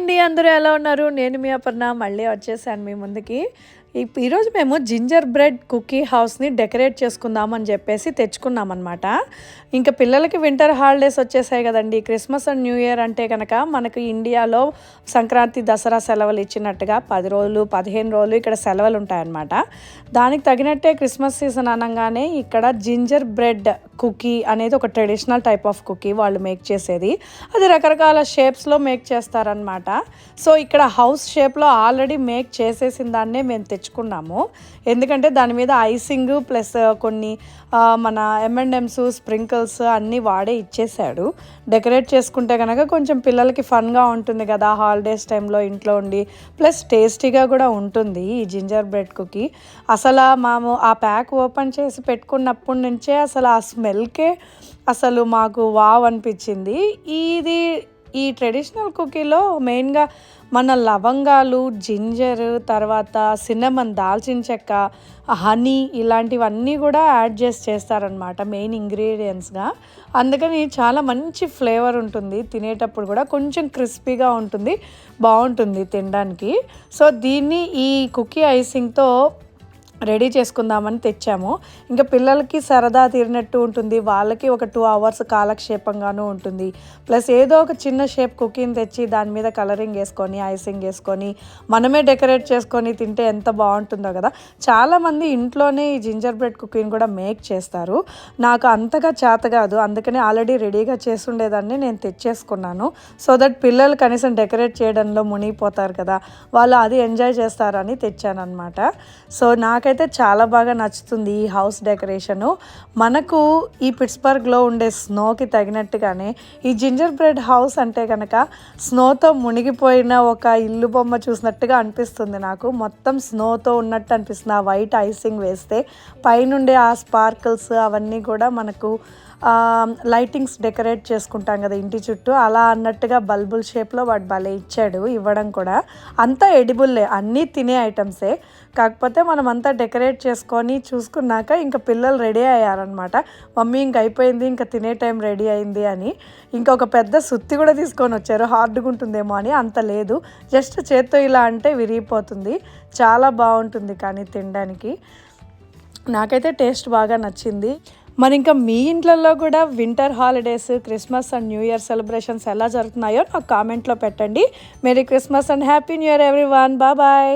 అండి, అందరూ ఎలా ఉన్నారు? నేను మీ అపర్ణ మళ్ళీ వచ్చేసాను మీ ముందుకి. ఈరోజు మేము జింజర్ బ్రెడ్ కుకీ హౌస్ని డెకరేట్ చేసుకుందామని చెప్పేసి తెచ్చుకున్నామన్నమాట. ఇంకా పిల్లలకి వింటర్ హాలిడేస్ వచ్చేసాయి కదండి. క్రిస్మస్ అండ్ న్యూ ఇయర్ అంటే కనుక మనకు ఇండియాలో సంక్రాంతి దసరా సెలవులు ఇచ్చినట్టుగా 10 రోజులు 15 రోజులు ఇక్కడ సెలవులు ఉంటాయన్నమాట. దానికి తగినట్టే క్రిస్మస్ సీజన్ అనగానే ఇక్కడ జింజర్ బ్రెడ్ కుకీ అనేది ఒక ట్రెడిషనల్ టైప్ ఆఫ్ కుకీ వాళ్ళు మేక్ చేసేది. అది రకరకాల షేప్స్లో మేక్ చేస్తారనమాట. సో ఇక్కడ హౌస్ షేప్లో ఆల్రెడీ మేక్ చేసేసిన దాన్నే మేము తెచ్చుకున్నాము. ఎందుకంటే దాని మీద ఐసింగ్ ప్లస్ కొన్ని మన M&M's స్ప్రింకిల్స్ అన్నీ వాడే ఇచ్చేసాడు. డెకరేట్ చేసుకుంటే కనుక కొంచెం పిల్లలకి ఫన్గా ఉంటుంది కదా హాలిడేస్ టైంలో ఇంట్లో ఉండి, ప్లస్ టేస్టీగా కూడా ఉంటుంది ఈ జింజర్ బ్రెడ్ కుకీ. అసలు మేము ఆ ప్యాక్ ఓపెన్ చేసి పెట్టుకున్నప్పటి నుంచే అసలు ఆ స్మెల్కే అసలు మాకు వావ్ అనిపించింది. ఈ ట్రెడిషనల్ కుకీలో మెయిన్గా మన లవంగాలు, జింజర్, తర్వాత సిన్నమన్, దాల్చిన చెక్క, హనీ ఇలాంటివన్నీ కూడా యాడ్ చేస్తారనమాట మెయిన్ ఇంగ్రీడియంట్స్గా. అందుకని చాలా మంచి ఫ్లేవర్ ఉంటుంది, తినేటప్పుడు కూడా కొంచెం క్రిస్పీగా ఉంటుంది, బాగుంటుంది తినడానికి. సో దీన్ని ఈ కుకీ ఐసింగ్తో రెడీ చేసుకుందామని తెచ్చాము. ఇంకా పిల్లలకి సరదా తీరినట్టు ఉంటుంది, వాళ్ళకి ఒక 2 hours కాలక్షేపంగానూ ఉంటుంది. ప్లస్ ఏదో ఒక చిన్న షేప్ కుకీని తెచ్చి దాని మీద కలరింగ్ వేసుకొని ఐసింగ్ వేసుకొని మనమే డెకరేట్ చేసుకొని తింటే ఎంత బాగుంటుందో కదా. చాలామంది ఇంట్లోనే ఈ జింజర్ బ్రెడ్ కుకీని కూడా మేక్ చేస్తారు. నాకు అంతగా చేత కాదు, అందుకని ఆల్రెడీ రెడీగా చేసుండేదాన్ని నేను తెచ్చేసుకున్నాను. సో దట్ పిల్లలు కనీసం డెకరేట్ చేయడంలో మునిగిపోతారు కదా, వాళ్ళు అది ఎంజాయ్ చేస్తారని తెచ్చాను అనమాట. సో నాకైతే చాలా బాగా నచ్చుతుంది ఈ హౌస్ డెకరేషను. మనకు ఈ పిట్స్బర్గ్లో ఉండే స్నోకి తగినట్టుగానే ఈ జింజర్ బ్రెడ్ హౌస్ అంటే కనుక స్నోతో మునిగిపోయిన ఒక ఇల్లు బొమ్మ చూసినట్టుగా అనిపిస్తుంది నాకు. మొత్తం స్నోతో ఉన్నట్టు అనిపిస్తుంది. ఆ వైట్ ఐసింగ్ వేస్తే పైనుండే ఆ స్పార్కిల్స్ అవన్నీ కూడా మనకు లైటింగ్స్ డెకరేట్ చేసుకుంటాం కదా ఇంటి చుట్టూ, అలా అన్నట్టుగా బల్బుల్ షేప్లో వాడు భలే ఇచ్చాడు. ఇవ్వడం కూడా అంతా ఎడిబుల్లే, అన్నీ తినే ఐటమ్సే. కాకపోతే మనం అంతా డెకరేట్ చేసుకొని చూసుకున్నాక ఇంకా పిల్లలు రెడీ అయ్యారనమాట. మమ్మీ ఇంక అయిపోయింది, ఇంకా తినే టైం రెడీ అయింది అని. ఇంకొక పెద్ద సుత్తి కూడా తీసుకొని వచ్చారు, హార్డ్గా ఉంటుందేమో అని. అంత లేదు, జస్ట్ చేత్తో ఇలా అంటే విరిగిపోతుంది. చాలా బాగుంటుంది కానీ తినడానికి. నాకైతే టేస్ట్ బాగా నచ్చింది. మరి ఇంకా మీ ఇంట్లలో కూడా winter holidays, Christmas and new year celebrations ఎలా జరుగుతున్నాయో నాకు కామెంట్లో పెట్టండి. Merry Christmas and happy new year everyone. Bye.